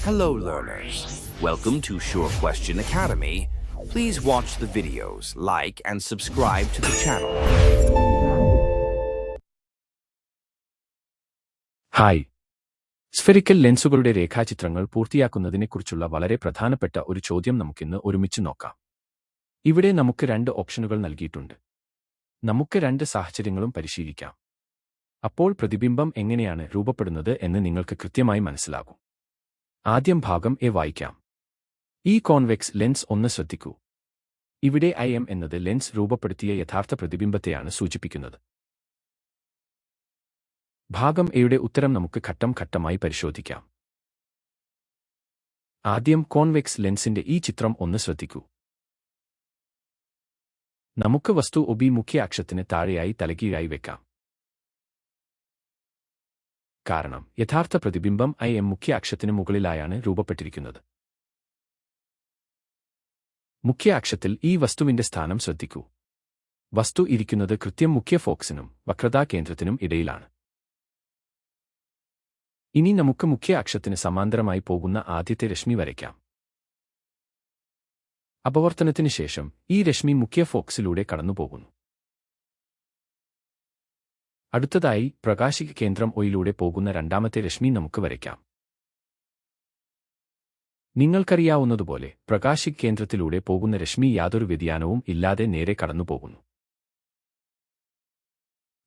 Hello learners, welcome to Sure Question Academy. Please watch the videos, like and subscribe to the channel. Hi, spherical ലെൻസുകളുടെ രേഖാചിത്രങ്ങൾ പൂർത്തിയാക്കുന്നതിനെക്കുറിച്ചുള്ള വളരെ പ്രധാനപ്പെട്ട ഒരു ചോദ്യം നമുക്കിന്ന് ഒരുമിച്ച് നോക്കാം. ഇവിടെ നമുക്ക് രണ്ട് ഓപ്ഷനുകൾ നൽകിയിട്ടുണ്ട്. നമുക്ക് രണ്ട് സാഹചര്യങ്ങളും പരിശീലിക്കാം. അപ്പോൾ പ്രതിബിംബം എങ്ങനെയാണ് രൂപപ്പെടുന്നത് എന്ന് നിങ്ങൾക്ക് കൃത്യമായി മനസ്സിലാകും. ആദ്യം ഭാഗം എ വായിക്കാം. ഈ കോൺവെക്സ് ലെൻസ് ഒന്ന് ശ്രദ്ധിക്കൂ. ഇവിടെ IM എന്നത് ലെൻസ് രൂപപ്പെടുത്തിയ യഥാർത്ഥ പ്രതിബിംബത്തെയാണ് സൂചിപ്പിക്കുന്നത്. ഭാഗം എയുടെ ഉത്തരം നമുക്ക് ഘട്ടം ഘട്ടമായി പരിശോധിക്കാം. ആദ്യം കോൺവെക്സ് ലെൻസിന്റെ ഈ ചിത്രം ഒന്ന് ശ്രദ്ധിക്കൂ. നമുക്ക് വസ്തു OB മുഖ്യ അക്ഷത്തിന് താഴെയായി തലകീഴായി വെക്കാം. കാരണം യഥാർത്ഥ പ്രതിബിംബം IM മുഖ്യ അക്ഷത്തിന് മുകളിലായാണ് രൂപപ്പെട്ടിരിക്കുന്നത്. മുഖ്യ അക്ഷത്തിൽ ഈ വസ്തുവിന്റെ സ്ഥാനം ശ്രദ്ധിക്കൂ. വസ്തു ഇരിക്കുന്നത് കൃത്യം മുഖ്യ ഫോക്കസിനും വക്രതാ കേന്ദ്രത്തിനും ഇടയിലാണ്. ഇനി നമുക്ക് മുഖ്യ അക്ഷത്തിന് സമാന്തരമായി പോകുന്ന ആദ്യത്തെ രശ്മി വരയ്ക്കാം. അപവർത്തനത്തിന് ശേഷം ഈ രശ്മി മുഖ്യ ഫോക്കസിലൂടെ കടന്നുപോകുന്നു. അടുത്തതായി പ്രകാശിക കേന്ദ്രം ഒയിലൂടെ പോകുന്ന രണ്ടാമത്തെ രശ്മി നമുക്ക് വരയ്ക്കാം. നിങ്ങൾക്കറിയാവുന്നതുപോലെ പ്രകാശിക കേന്ദ്രത്തിലൂടെ പോകുന്ന രശ്മി യാതൊരു വ്യതിയാനവും ഇല്ലാതെ നേരെ കടന്നുപോകുന്നു.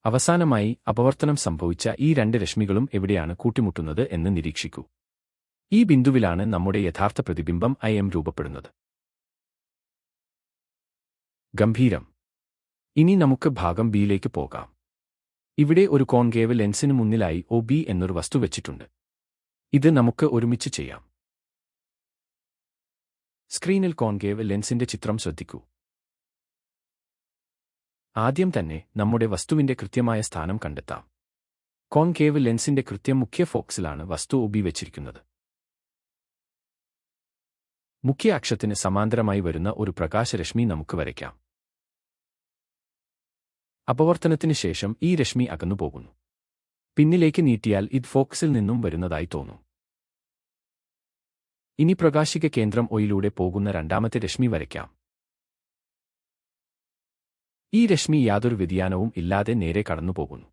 അവസാനമായി അപവർത്തനം സംഭവിച്ച ഈ രണ്ട് രശ്മികളും എവിടെയാണ് കൂട്ടിമുട്ടുന്നത് എന്ന് നിരീക്ഷിക്കൂ. ഈ ബിന്ദുവിലാണ് നമ്മുടെ യഥാർത്ഥ പ്രതിബിംബം IM രൂപപ്പെടുന്നത്. ഗംഭീരം. ഇനി നമുക്ക് ഭാഗം ബിയിലേക്ക് പോകാം. ഇവിടെ ഒരു കോൺകേവ് ലെൻസിന് മുന്നിലായി OB എന്നൊരു വസ്തു വെച്ചിട്ടുണ്ട്. ഇത് നമുക്ക് ഒരുമിച്ച് ചെയ്യാം. സ്ക്രീനിൽ കോൺകേവ് ലെൻസിന്റെ ചിത്രം ശ്രദ്ധിക്കൂ. ആദ്യം തന്നെ നമ്മുടെ വസ്തുവിന്റെ കൃത്യമായ സ്ഥാനം കണ്ടെത്താം. കോൺകേവ് ലെൻസിന്റെ കൃത്യം മുഖ്യ ഫോക്കസിലാണ് വസ്തു OB വെച്ചിരിക്കുന്നത്. മുഖ്യ അക്ഷത്തിന് സമാന്തരമായി വരുന്ന ഒരു പ്രകാശരശ്മി നമുക്ക് വരയ്ക്കാം. അപവർത്തനത്തിന് ശേഷം ഈ രശ്മി അകന്നുപോകുന്നു. പിന്നിലേക്ക് നീട്ടിയാൽ ഇത് ഫോക്കസിൽ നിന്നും വരുന്നതായി തോന്നും. ഇനി പ്രകാശിക കേന്ദ്രം ഒയിലൂടെ പോകുന്ന രണ്ടാമത്തെ രശ്മി വരയ്ക്കാം. ഈ രശ്മി യാതൊരു വ്യതിയാനവും ഇല്ലാതെ നേരെ കടന്നുപോകുന്നു.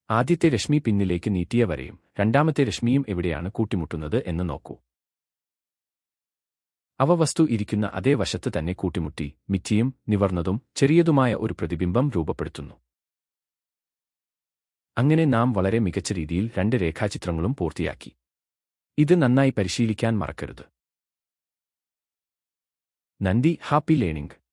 ആദ്യത്തെ രശ്മി പിന്നിലേക്ക് നീട്ടിയ വരെയും രണ്ടാമത്തെ രശ്മിയും എവിടെയാണ് കൂട്ടിമുട്ടുന്നത് എന്ന് നോക്കൂ. അവ വസ്തു ഇരിക്കുന്ന അതേ വശത്ത് തന്നെ കൂട്ടിമുട്ടി മിഥ്യയും നിവർന്നതും ചെറിയതുമായ ഒരു പ്രതിബിംബം രൂപപ്പെടുത്തുന്നു. അങ്ങനെ നാം വളരെ മികച്ച രീതിയിൽ രണ്ട് രേഖാചിത്രങ്ങളും പൂർത്തിയാക്കി. ഇത് നന്നായി പരിശീലിക്കാൻ മറക്കരുത്. നന്ദി. Happy learning.